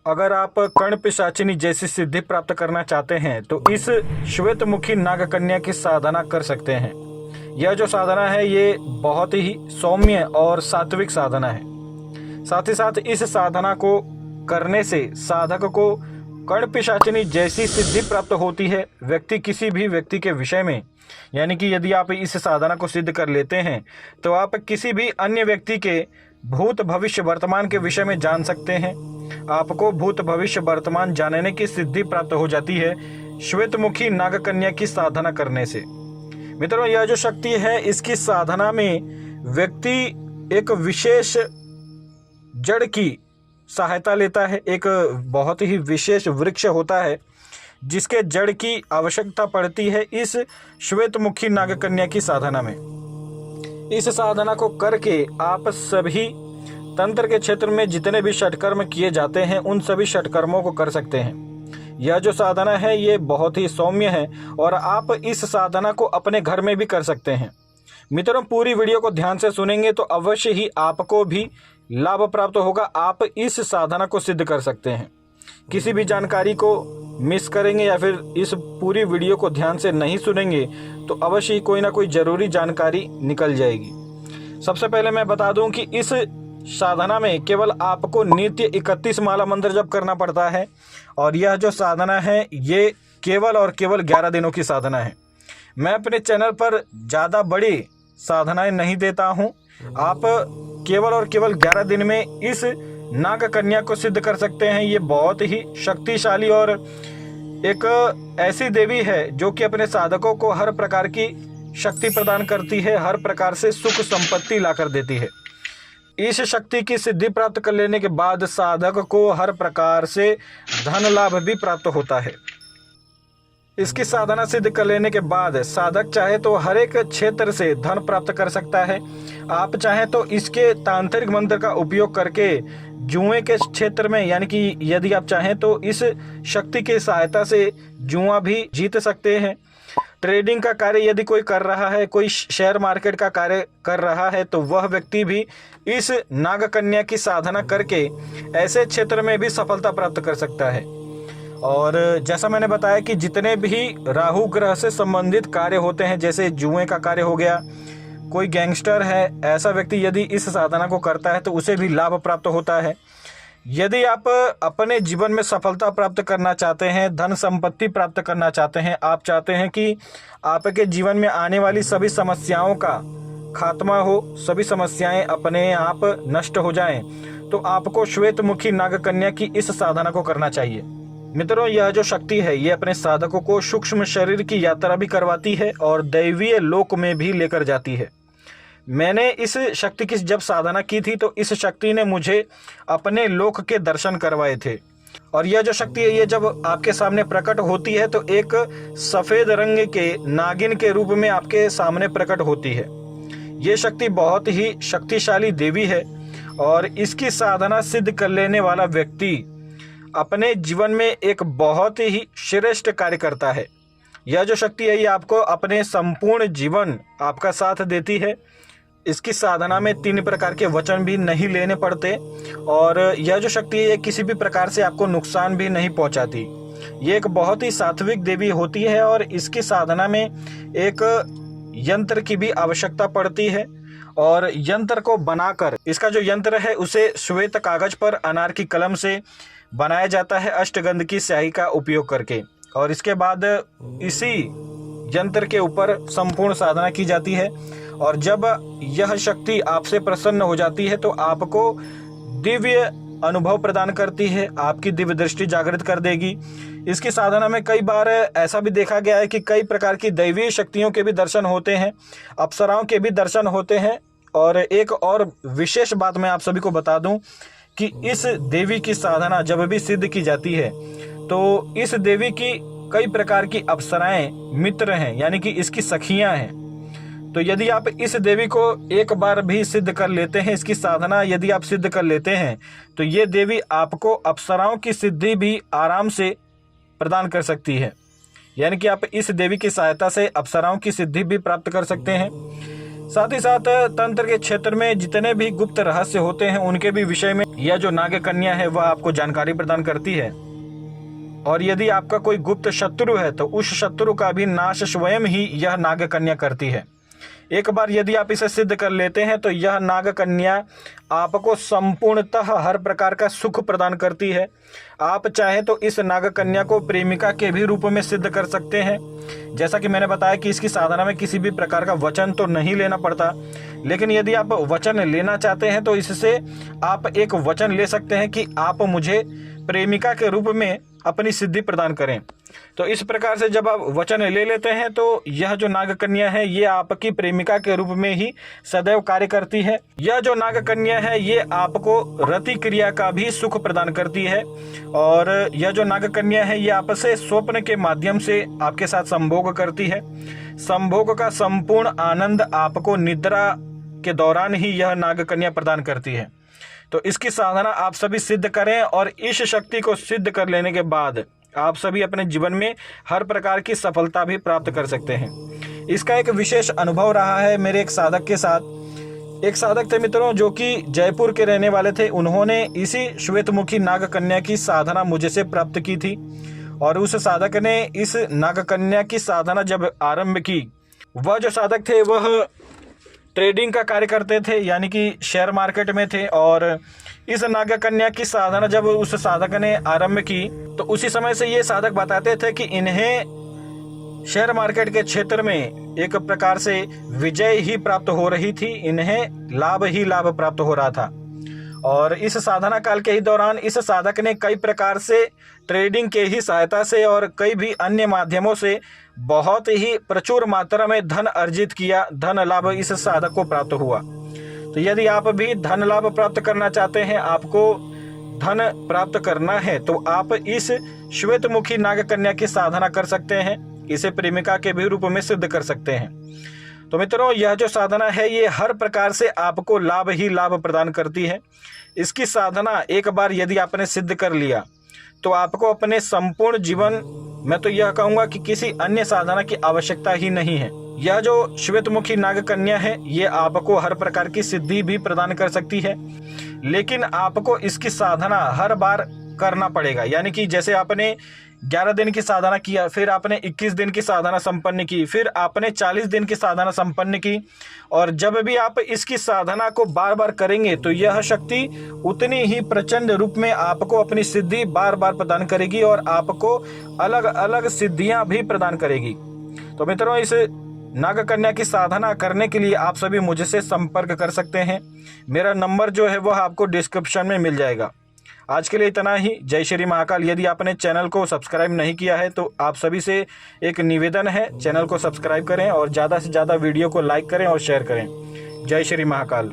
अगर आप कर्ण पिशाचिनी जैसी सिद्धि प्राप्त करना चाहते हैं तो इस श्वेतमुखी नाग कन्या की साधना कर सकते हैं। यह जो साधना है ये बहुत ही सौम्य और सात्विक साधना है। साथ ही साथ इस साधना को करने से साधक को कर्ण पिशाचिनी जैसी सिद्धि प्राप्त होती है। व्यक्ति किसी भी व्यक्ति के विषय में, यानी कि यदि आप इस साधना को सिद्ध कर लेते हैं तो आप किसी भी अन्य व्यक्ति के भूत भविष्य वर्तमान के विषय में जान सकते हैं। आपको भूत भविष्य वर्तमान जानने की सिद्धि प्राप्त हो जाती है श्वेतमुखी नाग कन्या की साधना करने से। मित्रों, यह जो शक्ति है इसकी साधना में व्यक्ति एक विशेष जड़ की सहायता लेता है। एक बहुत ही विशेष वृक्ष होता है जिसके जड़ की आवश्यकता पड़ती है इस श्वेतमुखी नाग कन्या की साधना में। इस साधना को करके आप सभी तंत्र के क्षेत्र में जितने भी षटकर्म किए जाते हैं उन सभी षटकर्मों को कर सकते हैं। यह जो साधना है ये बहुत ही सौम्य है और आप इस साधना को अपने घर में भी कर सकते हैं। मित्रों, पूरी वीडियो को ध्यान से सुनेंगे तो अवश्य ही आपको भी लाभ प्राप्त होगा। आप इस साधना को सिद्ध कर सकते हैं। किसी भी जानकारी को मिस करेंगे या फिर इस पूरी वीडियो को ध्यान से नहीं सुनेंगे तो अवश्य ही कोई ना कोई ज़रूरी जानकारी निकल जाएगी। सबसे पहले मैं बता दूं कि इस साधना में केवल आपको नित्य 31 माला मंत्र जप करना पड़ता है और यह जो साधना है ये केवल और केवल 11 दिनों की साधना है। मैं अपने चैनल पर ज़्यादा बड़ी साधनाएं नहीं देता हूं। आप केवल और केवल 11 दिन में इस नाग कन्या को सिद्ध कर सकते हैं। ये बहुत ही शक्तिशाली और एक ऐसी देवी है जो कि अपने साधकों को हर प्रकार की शक्ति प्रदान करती है, हर प्रकार से सुख संपत्ति ला कर देती है। इस शक्ति की सिद्धि प्राप्त कर लेने के बाद साधक को हर प्रकार से धन लाभ भी प्राप्त होता है। इसकी साधना सिद्ध कर लेने के बाद साधक चाहे तो हर एक क्षेत्र से धन प्राप्त कर सकता है। आप चाहें तो इसके तांत्रिक मंत्र का उपयोग करके जुए के क्षेत्र में, यानी कि यदि आप चाहें तो इस शक्ति की सहायता से जुआ भी जीत सकते हैं। ट्रेडिंग का कार्य यदि कोई कर रहा है, कोई शेयर मार्केट का कार्य कर रहा है तो वह व्यक्ति भी इस नाग कन्या की साधना करके ऐसे क्षेत्र में भी सफलता प्राप्त कर सकता है। और जैसा मैंने बताया कि जितने भी राहु ग्रह से संबंधित कार्य होते हैं, जैसे जुए का कार्य हो गया, कोई गैंगस्टर है, ऐसा व्यक्ति यदि इस साधना को करता है तो उसे भी लाभ प्राप्त होता है। यदि आप अपने जीवन में सफलता प्राप्त करना चाहते हैं, धन संपत्ति प्राप्त करना चाहते हैं, आप चाहते हैं कि आपके जीवन में आने वाली सभी समस्याओं का खात्मा हो, सभी समस्याएं अपने आप नष्ट हो जाएं, तो आपको श्वेतमुखी नाग कन्या की इस साधना को करना चाहिए। मित्रों, यह जो शक्ति है ये अपने साधकों को सूक्ष्म शरीर की यात्रा भी करवाती है और दैवीय लोक में भी लेकर जाती है। मैंने इस शक्ति की जब साधना की थी तो इस शक्ति ने मुझे अपने लोक के दर्शन करवाए थे। और यह जो शक्ति है ये जब आपके सामने प्रकट होती है तो एक सफ़ेद रंग के नागिन के रूप में आपके सामने प्रकट होती है। ये शक्ति बहुत ही शक्तिशाली देवी है और इसकी साधना सिद्ध कर लेने वाला व्यक्ति अपने जीवन में एक बहुत ही श्रेष्ठ कार्य करता है। यह जो शक्ति है ये आपको अपने संपूर्ण जीवन आपका साथ देती है। इसकी साधना में 3 प्रकार के वचन भी नहीं लेने पड़ते और यह जो शक्ति है ये किसी भी प्रकार से आपको नुकसान भी नहीं पहुंचाती। ये एक बहुत ही सात्विक देवी होती है और इसकी साधना में एक यंत्र की भी आवश्यकता पड़ती है और यंत्र को बनाकर, इसका जो यंत्र है उसे श्वेत कागज पर अनार की कलम से बनाया जाता है अष्टगंध की स्याही का उपयोग करके, और इसके बाद इसी यंत्र के ऊपर संपूर्ण साधना की जाती है। और जब यह शक्ति आपसे प्रसन्न हो जाती है तो आपको दिव्य अनुभव प्रदान करती है, आपकी दिव्य दृष्टि जागृत कर देगी। इसकी साधना में कई बार ऐसा भी देखा गया है कि कई प्रकार की दैवीय शक्तियों के भी दर्शन होते हैं, अप्सराओं के भी दर्शन होते हैं। और एक और विशेष बात मैं आप सभी को बता दूं कि इस देवी की साधना जब भी सिद्ध की जाती है तो इस देवी की कई प्रकार की अप्सराएं मित्र हैं, यानी कि इसकी सखियां हैं। तो यदि आप इस देवी को एक बार भी सिद्ध कर लेते हैं, इसकी साधना यदि आप सिद्ध कर लेते हैं तो ये देवी आपको अप्सराओं की सिद्धि भी आराम से प्रदान कर सकती है। यानी कि आप इस देवी की सहायता से अप्सराओं की सिद्धि भी प्राप्त कर सकते हैं। साथ ही साथ तंत्र के क्षेत्र में जितने भी गुप्त रहस्य होते हैं उनके भी विषय में यह जो नाग कन्या है वह आपको जानकारी प्रदान करती है। और यदि आपका कोई गुप्त शत्रु है तो उस शत्रु का भी नाश स्वयं ही यह नाग कन्या करती है। एक बार यदि आप इसे सिद्ध कर लेते हैं तो यह नाग कन्या आपको संपूर्णतः हर प्रकार का सुख प्रदान करती है। आप चाहे तो इस नाग कन्या को प्रेमिका के भी रूप में सिद्ध कर सकते हैं। जैसा कि मैंने बताया कि इसकी साधना में किसी भी प्रकार का वचन तो नहीं लेना पड़ता, लेकिन यदि आप वचन लेना चाहते हैं तो इससे आप एक वचन ले सकते हैं कि आप मुझे प्रेमिका के रूप में अपनी सिद्धि प्रदान करें। तो इस प्रकार से जब आप वचन ले लेते हैं तो यह जो नाग कन्या है ये आपकी प्रेमिका के रूप में ही सदैव कार्य करती है। यह जो नाग कन्या है ये आपको रति क्रिया का भी सुख प्रदान करती है। और यह जो नाग कन्या है ये आपसे स्वप्न के माध्यम से आपके साथ संभोग करती है। संभोग का संपूर्ण आनंद आपको निद्रा के दौरान ही यह नाग कन्या प्रदान करती है। तो इसकी साधना आप सभी सिद्ध करें और इस शक्ति को सिद्ध कर लेने के बाद आप सभी अपने जीवन में हर प्रकार की सफलता भी प्राप्त कर सकते हैं। इसका एक विशेष अनुभव रहा है मेरे एक साधक के साथ। एक साधक थे मित्रों जो कि जयपुर के रहने वाले थे। उन्होंने इसी श्वेतमुखी नाग कन्या की साधना मुझे से प्राप्त की थी। और उस साधक ने इस नाग कन्या की साधना जब आरंभ की, वह जो साधक थे वह ट्रेडिंग का कार्य करते थे, यानी कि शेयर मार्केट में थे। और इस नाग कन्या की साधना जब उस साधक ने आरंभ की तो उसी समय से ये साधक बताते थे कि इन्हें शेयर मार्केट के क्षेत्र में एक प्रकार से विजय ही प्राप्त हो रही थी, इन्हें लाभ ही लाभ प्राप्त हो रहा था। और इस साधना काल के ही दौरान इस साधक ने कई प्रकार से ट्रेडिंग के ही सहायता से और कई भी अन्य माध्यमों से बहुत ही प्रचुर मात्रा में धन अर्जित किया। धन लाभ इस साधक को प्राप्त हुआ। तो यदि आप भी धन लाभ प्राप्त करना चाहते हैं, आपको धन प्राप्त करना है, तो आप इस श्वेतमुखी नाग कन्या की साधना कर सकते हैं। इसे प्रेमिका के भी रूप में सिद्ध कर सकते हैं। तो मित्रों, यह जो साधना है ये हर प्रकार से आपको लाभ ही लाभ प्रदान करती है। इसकी साधना एक बार यदि आपने सिद्ध कर लिया तो आपको अपने संपूर्ण जीवन, मैं तो यह कहूँगा कि किसी अन्य साधना की आवश्यकता ही नहीं है। यह जो श्वेतमुखी नाग कन्या है ये आपको हर प्रकार की सिद्धि भी प्रदान कर सकती है, लेकिन आपको इसकी साधना हर बार करना पड़ेगा। यानी कि जैसे आपने 11 दिन की साधना किया, फिर आपने 21 दिन की साधना संपन्न की, फिर आपने 40 दिन की साधना संपन्न की, और जब भी आप इसकी साधना को बार बार करेंगे तो यह शक्ति उतनी ही प्रचंड रूप में आपको अपनी सिद्धि बार बार प्रदान करेगी और आपको अलग अलग सिद्धियां भी प्रदान करेगी। तो मित्रों, इस नाग कन्या की साधना करने के लिए आप सभी मुझसे संपर्क कर सकते हैं। मेरा नंबर जो है वह आपको डिस्क्रिप्शन में मिल जाएगा। आज के लिए इतना ही। जय श्री महाकाल। यदि आपने चैनल को सब्सक्राइब नहीं किया है तो आप सभी से एक निवेदन है, चैनल को सब्सक्राइब करें और ज़्यादा से ज़्यादा वीडियो को लाइक करें और शेयर करें। जय श्री महाकाल।